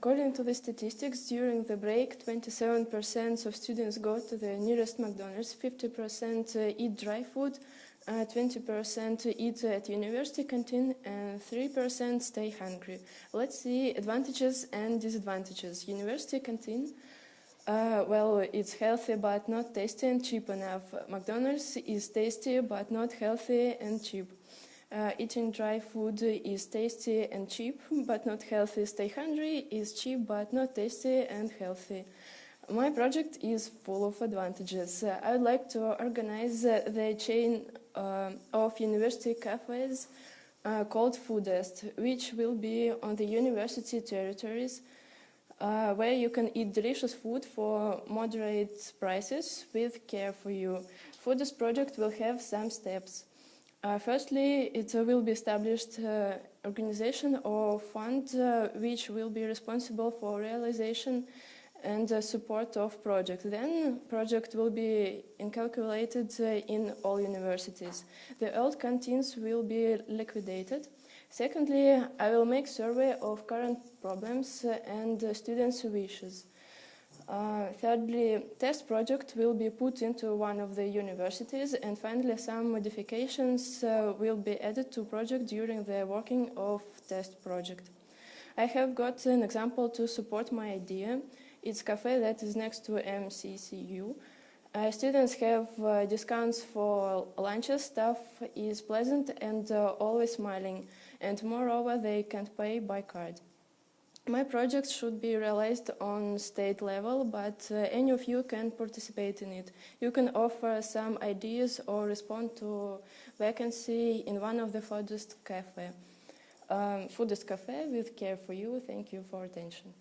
According to the statistics, during the break, 27% of students go to the nearest McDonald's, 50% eat dry food, 20% eat at university canteen, and 3% stay hungry. Let's see advantages and disadvantages. University canteen. Well, it's healthy but not tasty and cheap enough. McDonald's is tasty but not healthy and cheap. Eating dry food is tasty and cheap but not healthy. Stay hungry is cheap but not tasty and healthy. My project is full of advantages. I would like to organize the chain of university cafes called Foodest, which will be on the university territories, where you can eat delicious food for moderate prices with care for you. Foodest project will have some steps. Firstly, it will be established organization or fund which will be responsible for realization and support of project. Then project will be inculcated in all universities. The old canteens will be liquidated. Secondly, I will make survey of current problems and students' wishes. Thirdly, test project will be put into one of the universities, and finally some modifications will be added to project during the working of test project. I have got an example to support my idea. It's a cafe that is next to MCCU. Students have discounts for lunches, staff is pleasant and always smiling, and moreover they can pay by card. My project should be realized on state level, but any of you can participate in it. You can offer some ideas or respond to vacancy in one of the Foodest cafe. Foodest cafe with care for you. Thank you for attention.